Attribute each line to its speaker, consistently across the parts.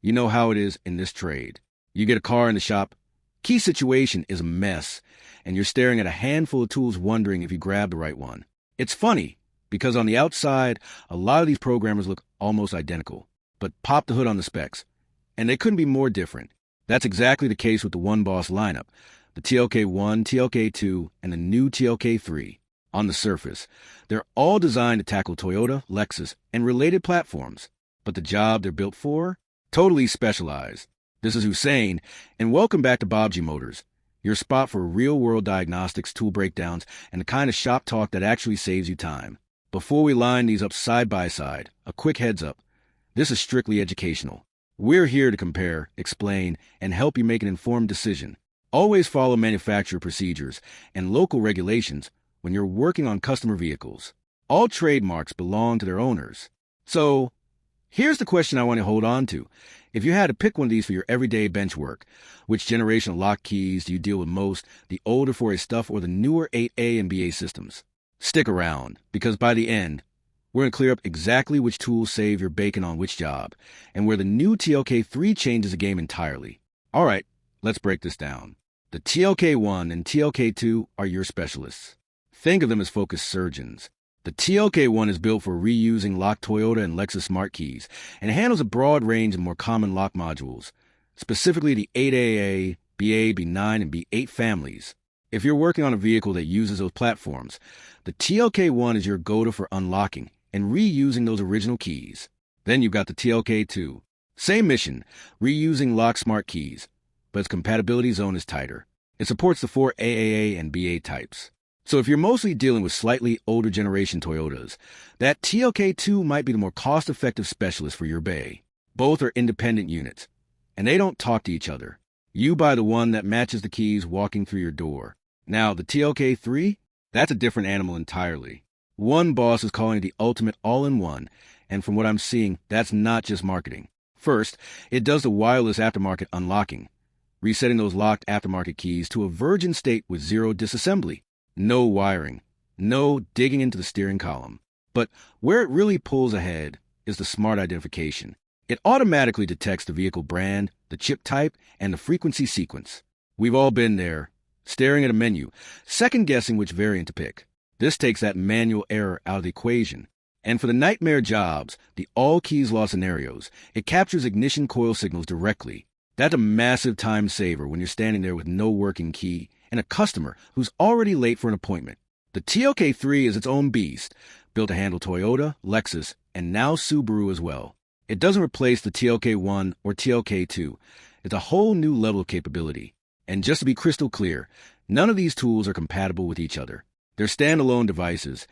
Speaker 1: You know how it is in this trade. You get a car in the shop, key situation is a mess, and you're staring at a handful of tools wondering if you grabbed the right one. It's funny, because on the outside, a lot of these programmers look almost identical. But pop the hood on the specs, and they couldn't be more different. That's exactly the case with the EoneBoss lineup, the TLK1, TLK2, and the new TLK3. On the surface, they're all designed to tackle Toyota, Lexus, and related platforms. But the job they're built for? Totally specialized. This is Hussein, and welcome back to Baabji Motors, your spot for real-world diagnostics, tool breakdowns, and the kind of shop talk that actually saves you time. Before we line these up side by side, a quick heads up. This is strictly educational. We're here to compare, explain, and help you make an informed decision. Always follow manufacturer procedures and local regulations when you're working on customer vehicles. All trademarks belong to their owners. So, here's the question I want to hold on to. If you had to pick one of these for your everyday bench work, which generation of lock keys do you deal with most, the older 4A stuff or the newer 8A and BA systems? Stick around, because by the end, we're going to clear up exactly which tools save your bacon on which job, and where the new TLK3 changes the game entirely. All right, let's break this down. The TLK1 and TLK2 are your specialists. Think of them as focused surgeons. The TLK1 is built for reusing locked Toyota and Lexus smart keys and handles a broad range of more common lock modules, specifically the 8AA, BA, B9, and B8 families. If you're working on a vehicle that uses those platforms, the TLK1 is your go-to for unlocking and reusing those original keys. Then you've got the TLK2. Same mission, reusing lock smart keys, but its compatibility zone is tighter. It supports the 4 AAA and BA types. So if you're mostly dealing with slightly older generation Toyotas, that TLK2 might be the more cost-effective specialist for your bay. Both are independent units, and they don't talk to each other. You buy the one that matches the keys walking through your door. Now, the TLK3, that's a different animal entirely. EoneBoss is calling it the ultimate all-in-one, and from what I'm seeing, that's not just marketing. First, it does the wireless aftermarket unlocking, resetting those locked aftermarket keys to a virgin state with zero disassembly. No wiring, no digging into the steering column. But where it really pulls ahead is the smart identification. It automatically detects the vehicle brand, the chip type, and the frequency sequence. We've all been there, staring at a menu, second-guessing which variant to pick. This takes that manual error out of the equation. And for the nightmare jobs, the all-keys-lost scenarios, it captures ignition coil signals directly. That's a massive time saver when you're standing there with no working key and a customer who's already late for an appointment. The TLK3 is its own beast, built to handle Toyota, Lexus, and now Subaru as well. It doesn't replace the TLK1 or TLK2. It's a whole new level of capability. And just to be crystal clear, none of these tools are compatible with each other. They're standalone devices,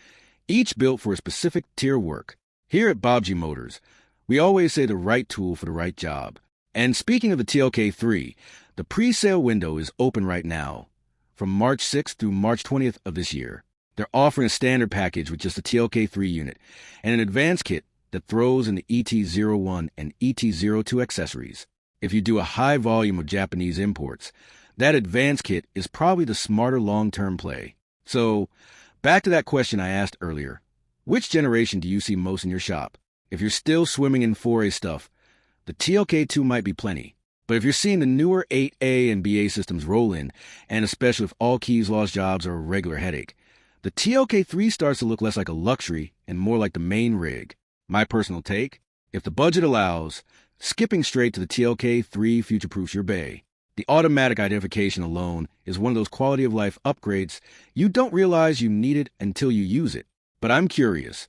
Speaker 1: each built for a specific tier work. Here at Baabji Motors, we always say the right tool for the right job. And speaking of the TLK3, the pre-sale window is open right now, from March 6th through March 20th of this year. They're offering a standard package with just a TLK3 unit and an advanced kit that throws in the ET01 and ET02 accessories. If you do a high volume of Japanese imports, that advanced kit is probably the smarter long-term play. So, back to that question I asked earlier. Which generation do you see most in your shop? If you're still swimming in 4A stuff, the TLK2 might be plenty. But if you're seeing the newer 8A and BA systems roll in, and especially if all keys lost jobs are a regular headache, the TLK3 starts to look less like a luxury and more like the main rig. My personal take? If the budget allows, skipping straight to the TLK3 future-proofs your bay. The automatic identification alone is one of those quality of life upgrades you don't realize you need it until you use it. But I'm curious.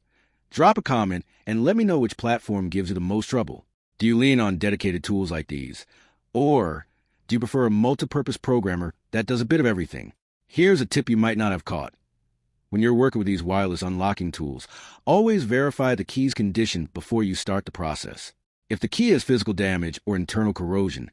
Speaker 1: Drop a comment and let me know which platform gives you the most trouble. Do you lean on dedicated tools like these? Or do you prefer a multi-purpose programmer that does a bit of everything? Here's a tip you might not have caught. When you're working with these wireless unlocking tools, always verify the key's condition before you start the process. If the key has physical damage or internal corrosion,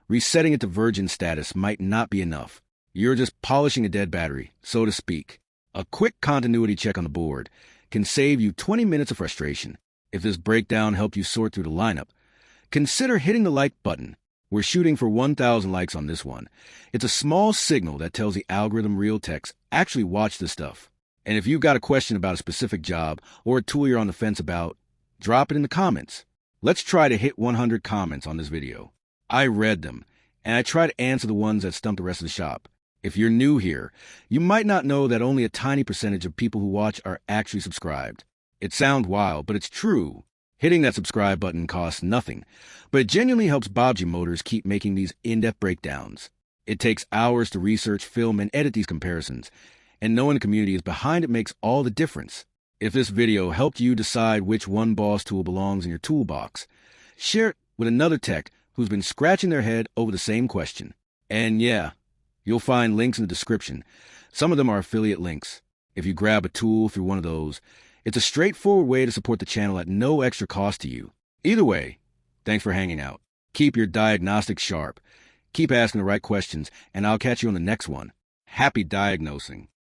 Speaker 1: resetting it to virgin status might not be enough. You're just polishing a dead battery, so to speak. A quick continuity check on the board can save you 20 minutes of frustration. If this breakdown helped you sort through the lineup, consider hitting the like button. We're shooting for 1,000 likes on this one. It's a small signal that tells the algorithm real techs actually watch this stuff. And if you've got a question about a specific job or a tool you're on the fence about, drop it in the comments. Let's try to hit 100 comments on this video. I read them, and I try to answer the ones that stump the rest of the shop. If you're new here, you might not know that only a tiny percentage of people who watch are actually subscribed. It sounds wild, but it's true. Hitting that subscribe button costs nothing, but it genuinely helps Baabji Motors keep making these in-depth breakdowns. It takes hours to research, film, and edit these comparisons, and knowing the community is behind it makes all the difference. If this video helped you decide which EoneBoss tool belongs in your toolbox, share it with another tech who's been scratching their head over the same question. And yeah, you'll find links in the description. Some of them are affiliate links. If you grab a tool through one of those, it's a straightforward way to support the channel at no extra cost to you. Either way, thanks for hanging out. Keep your diagnostic sharp. Keep asking the right questions, and I'll catch you on the next one. Happy diagnosing.